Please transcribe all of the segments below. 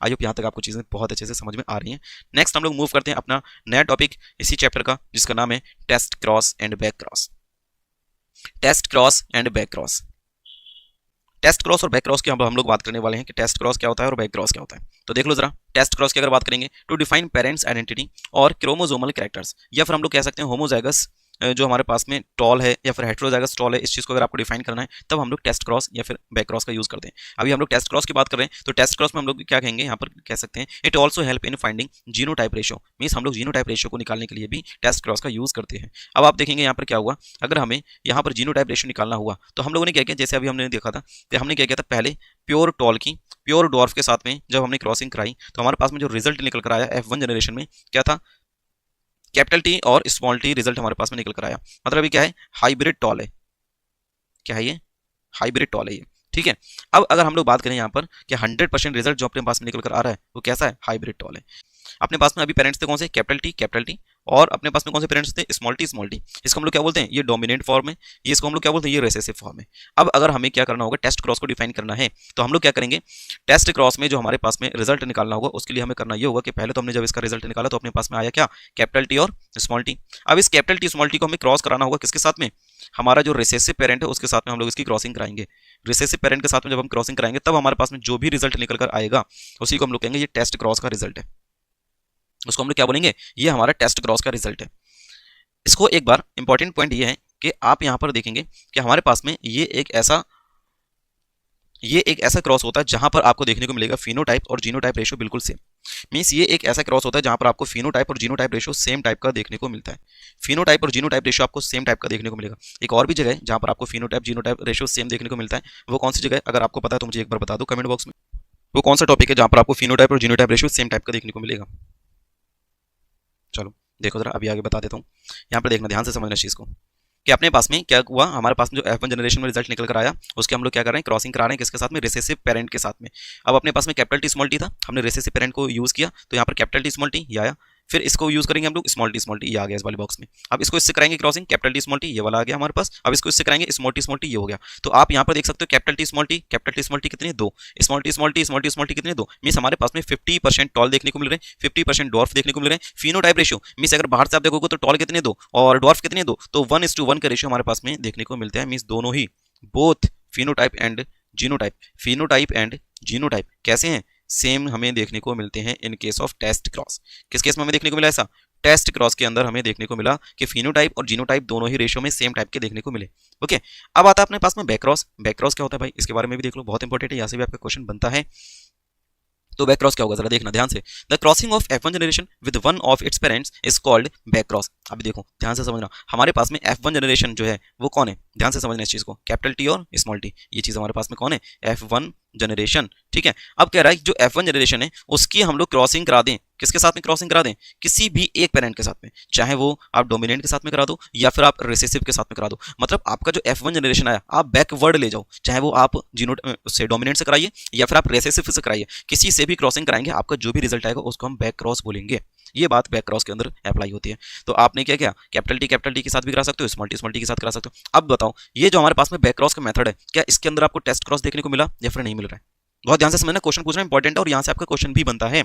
I hope यहाँ तक आपको चीज़ें बहुत अच्छे से समझ में आ रही हैं। नेक्स्ट हम लोग मूव करते हैं अपना नया टॉपिक इसी चैप्टर का, जिसका नाम है test cross and back cross. Test cross and back cross, test cross और बैक क्रॉस की हम लोग बात करने वाले हैं कि टेस्ट क्रॉस क्या होता है और बैक क्रॉस क्या होता है। तो देख लो जरा, टेस्ट क्रॉस की अगर बात करेंगे टू डिफाइन पेरेंट्स आइडेंटिटी और क्रोमोसोमल कैरेक्टर्स, या फिर हम लोग कह सकते हैं होमोजाइगस जो हमारे पास में टॉल है या फिर हेटेरोजाइगस टॉल है, इस चीज़ को अगर आपको डिफाइन करना है तब हम लोग टेस्ट क्रॉस या फिर बैक क्रॉस का यूज करते हैं। अभी हम लोग टेस्ट क्रॉस की बात कर रहे हैं, तो टेस्ट क्रॉस में हम लोग क्या कहेंगे, यहाँ पर कह सकते हैं it also help in finding genotype ratio, means हम लोग जीनोटाइप रेशियो को निकालने के लिए भी टेस्ट क्रॉस का यूज करते हैं। अब आप देखेंगे यहाँ पर क्या हुआ, अगर हमें यहाँ पर जीनोटाइप रेशियो निकालना हुआ तो हम लोगों ने क्या किया, जैसे अभी हमने देखा था कि हमने क्या किया था, पहले प्योर टॉल की प्योर डॉर्फ के साथ में जब हमने क्रॉसिंग कराई तो हमारे पास में जो रिजल्ट निकल कर आया F1 जनरेशन में क्या था, कैपिटल टी और स्मॉल टी रिजल्ट हमारे पास में निकल कर आया। मतलब अभी क्या है, हाइब्रिड टॉल है। क्या है ये, हाइब्रिड टॉल है ये, ठीक है। अब अगर हम लोग बात करें यहाँ पर कि 100% रिजल्ट जो अपने पास में निकल कर आ रहा है वो कैसा है, हाइब्रिड टॉल है। अपने पास में अभी पेरेंट्स थे कौन से, कैपिटल टी, और अपने पास में कौन से पेरेंट्स थे, स्मॉल टी। इसको हम लोग क्या बोलते हैं, ये डोमिनेंट फॉर्म है, ये इसको हम लोग क्या बोलते हैं, ये रिसेसिव फॉर्म है। अब अगर हमें क्या करना होगा, टेस्ट क्रॉस को डिफाइन करना है, तो हम लोग क्या करेंगे, टेस्ट क्रॉस में जो हमारे पास में रिजल्ट निकालना होगा उसके लिए हमें करना ये होगा कि पहले तो हमने जब इसका रिजल्ट निकाला तो अपने पास में आया क्या, कैपिटल टी और स्मॉल टी। अब इस कैपिटल टी स्मॉल टी को हमें क्रॉस कराना होगा किसके साथ में, हमारा जो रिसेसिव पेरेंट है उसके साथ में हम लोग इसकी क्रॉसिंग कराएंगे। रिसेसिव पेरेंट के साथ में जब हम क्रॉसिंग कराएंगे तब हमारे पास में जो भी रिजल्ट निकल कर आएगा उसी को हम लोग कहेंगे ये टेस्ट क्रॉस का रिजल्ट है। उसको हम लोग क्या बोलेंगे, ये हमारा टेस्ट क्रॉस का रिजल्ट है। इसको एक बार इंपॉर्टेंट पॉइंट ये है कि आप यहां पर देखेंगे कि हमारे पास में ये एक ऐसा क्रॉस होता है जहां पर आपको देखने को मिलेगा फिनोटाइप और जीनोटाइप रेशियो बिल्कुल सेम। मींस ये एक ऐसा क्रॉस होता है जहां पर आपको फिनोटाइप और जीनोटाइप रेशियो सेम टाइप का देखने को मिलता है। फिनोटाइप और जीनोटाइप रेशियो आपको सेम टाइप का देखने को मिलेगा। एक और भी जगह है जहां पर आपको फिनोटाइप जीनोटाइप रेशियो सेम देखने को मिलता है, वो कौन सी जगह है, अगर आपको पता है तो मुझे एक बार बता दो कमेंट बॉक्स में, वो कौन सा टॉपिक है जहां पर आपको फिनोटाइप और जीनोटाइप रेशियो सेम टाइप का देखने को मिलेगा। चलो देखो जरा, अभी आगे बता देता हूँ। यहाँ पर देखना, ध्यान से समझना इस चीज़ को कि अपने पास में क्या हुआ, हमारे पास में जो F1 जनरेशन में रिजल्ट निकल कर आया उसके हम लोग क्या कर रहे हैं, क्रॉसिंग करा रहे हैं किसके साथ में, रिसेसिव पेरेंट के साथ में। अब अपने पास में कैपिटल टी स्मॉल टी था, हमने रिसेसिव पेरेंट को यूज किया तो यहाँ पर कैपिटल टी स्मॉल टी ये आया, फिर इसको यूज करेंगे हम लोग स्मॉल टी ये आ गया इस वाले बॉक्स में। अब इसको इससे कराएंगे crossing, capital T small T ये वाला आ गया हमारे पास। अब इसको इससे कराएंगे स्मॉल टी ये हो गया। तो आप यहाँ पर देख सकते हो कैपिटल टी स्मॉल टी कितने, दो, स्मॉल टी कितने, दो। मींस हमारे पास में 50% टॉल देखने को मिल रहे हैं, 50% डॉर्फ देखने को मिल रहे हैं। फिनोटाइप रेशियो मींस अगर बाहर से आप देखोगे तो टॉल कितने, दो, और डॉर्फ कितने, दो, तो 1:1 का रेशियो हमारे पास में देखने को मिलता है। मींस दोनों ही बोथ फिनोटाइप एंड जीनोटाइप कैसे हैं, सेम हमें देखने को मिलते हैं in case of test cross. किस केस में हमें देखने को मिला ऐसा, टेस्ट क्रॉस के अंदर हमें देखने को मिला कि फिनोटाइप और जीनोटाइप दोनों ही रेशियो में सेम टाइप के देखने को मिले। ओके, अब आता है अपने पास में बैक क्रॉस। बैक क्रॉस क्या होता है भाई, इसके बारे में भी देख लो, बहुत इंपॉर्टेंट है, यहाँ से भी आपका क्वेश्चन बनता है। तो बैक क्रॉस क्या होगा, जरा देखना ध्यान से। The crossing of F1 generation with one of its parents is called back cross. अभी देखो ध्यान से समझना, हमारे पास में F1 जनरेशन जो है वो कौन है, ध्यान से समझना इस चीज को, कैपिटल टी और स्मॉल टी, ये चीज हमारे पास में कौन है, F1 जनरेशन। ठीक है, अब कह रहा है जो F1 जनरेशन है उसकी हम लोग क्रॉसिंग करा दें, किसके साथ में क्रॉसिंग करा दें, किसी भी एक पेरेंट के साथ में, चाहे वो आप डोमिनेंट के साथ में करा दो या फिर आप रिसेसिव के साथ में करा दो। मतलब आपका जो F1 जनरेशन आया आप बैकवर्ड ले जाओ, चाहे वो आप जीनो से डोमिनेंट से कराइए या फिर आप रिसेसिव से कराइए, किसी से भी क्रॉसिंग कराएंगे आपका जो भी रिजल्ट आएगा उसको हम बैक क्रॉस बोलेंगे। ये बात बैक क्रॉस के अंदर अप्लाई होती है। तो आपने क्या किया, कैपिटल टी के साथ भी करा सकते हो, स्मॉल टी के साथ करा सकते हो। अब बताओ ये जो हमारे पास में बैक क्रॉस का मेथड है, क्या इसके अंदर आपको टेस्ट क्रॉस देखने को मिला या फिर नहीं मिल रहा है। बहुत ध्यान से समझना, क्वेश्चन पूछना इंपॉर्टेंट है और यहाँ से आपका क्वेश्चन भी बनता है।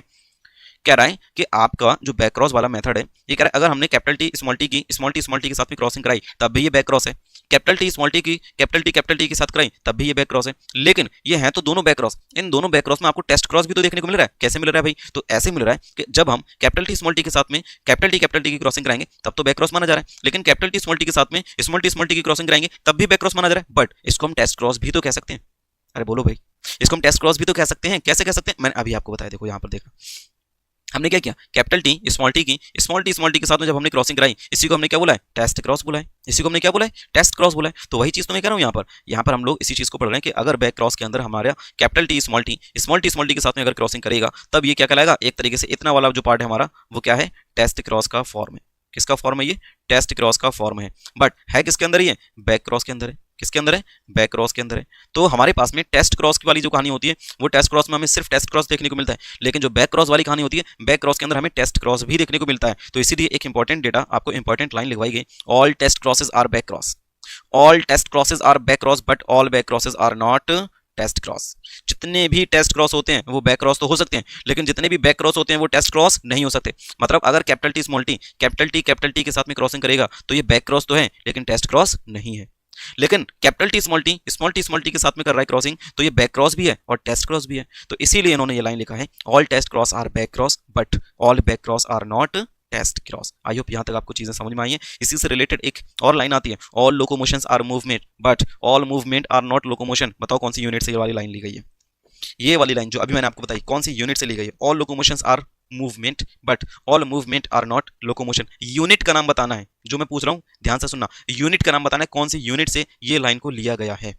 कह रहा है कि आपका जो बैक क्रॉस वाला मेथड है, ये कह रहा है अगर हमने कैपिटल टी स्मॉल टी के साथ में क्रॉसिंग कराई तब भी ये बैक क्रॉस है, कैपिटल टी स्मॉल टी की कैपिटल टी के साथ कराई तब भी ये बैक क्रॉस है। लेकिन ये है तो दोनों बैक क्रॉस, इन दोनों बैक क्रॉस में आपको टेस्ट क्रॉस भी तो देखने को मिल रहा है। कैसे मिल रहा है भाई, तो ऐसे मिल रहा है कि जब हम कैपिटल टी स्मॉल टी के साथ में कैपिटल टी की क्रॉसिंग कराएंगे तब तो बैक क्रॉस माना जा रहा है, लेकिन कैपिटल टी स्मॉल टी के साथ में स्मॉल टी की क्रॉसिंग कराएंगे तब भी बैक क्रॉस माना जा रहा है। बट इसको हम टेस्ट क्रॉस भी तो कह सकते हैं। अरे बोलो भाई, इसको हम टेस्ट क्रॉस भी तो कह सकते हैं। कैसे कह सकते हैं, मैंने अभी आपको बताया। देखो यहाँ पर देखा हमने क्या किया, कैपिटल टी स्मॉल टी के साथ में जब हमने क्रॉसिंग कराई इसी को हमने क्या बोला है, टेस्ट क्रॉस बोला है। इसी को हमने क्या बोला है, टेस्ट क्रॉस बोला है। तो वही चीज तो मैं कह रहा हूँ यहाँ पर हम लोग इसी चीज को पढ़ रहे हैं कि अगर बैक क्रॉस के अंदर हमारा कैपिटल टी स्मॉल टी के साथ में अगर क्रॉसिंग करेगा तब ये क्या कहलाएगा, एक तरीके से इतना वाला जो पार्ट है हमारा वो क्या है, टेस्ट क्रॉस का फॉर्म है। किसका फॉर्म है, ये टेस्ट क्रॉस का फॉर्म है। बट है किसके अंदर, ये बैक क्रॉस के अंदर है। किसके अंदर है, बैक क्रॉस के अंदर है। तो हमारे पास में टेस्ट क्रॉस की वाली जो कहानी होती है वो टेस्ट क्रॉस में हमें सिर्फ टेस्ट क्रॉस देखने को मिलता है, लेकिन जो बैक क्रॉस वाली कहानी होती है बैक क्रॉस के अंदर हमें टेस्ट क्रॉस भी देखने को मिलता है। तो इसीलिए एक इंपॉर्टेंट डेटा आपको इंपॉर्टेंट लाइन लिखवाई गई, all test crosses are back cross, all test crosses are back cross but all back crosses are not test cross. जितने भी टेस्ट क्रॉस होते हैं वो बैक क्रॉस तो हो सकते हैं, लेकिन जितने भी बैक क्रॉस होते हैं वो टेस्ट क्रॉस नहीं हो सकते। मतलब अगर कैपिटल टी के साथ में क्रॉसिंग करेगा तो ये बैक क्रॉस तो है लेकिन टेस्ट क्रॉस नहीं है। लेकिन कैपिटल टी स्मॉल टी के साथ में कर रहा है क्रॉसिंग तो ये बैक क्रॉस भी है और टेस्ट क्रॉस भी है। तो इसीलिए इन्होंने ये लाइन लिखा है, all test cross are back cross but all back cross are not test cross. I hope यहां तक आपको चीजें समझ में आई हैं। इसी से रिलेटेड एक और लाइन आती है, all locomotions are movement but all movement are not locomotion. बताओ कौन सी यूनिट से ये वाली लाइन ली गई है? ये वाली लाइन जो अभी मैंने आपको बताई कौन सी यूनिट से ली गई है? All locomotions are movement but all movement are not locomotion. Unit का नाम बताना है जो मैं पूछ रहा हूं, ध्यान से सुनना। यूनिट का नाम बताना है कौन सी यूनिट से ये लाइन को लिया गया है।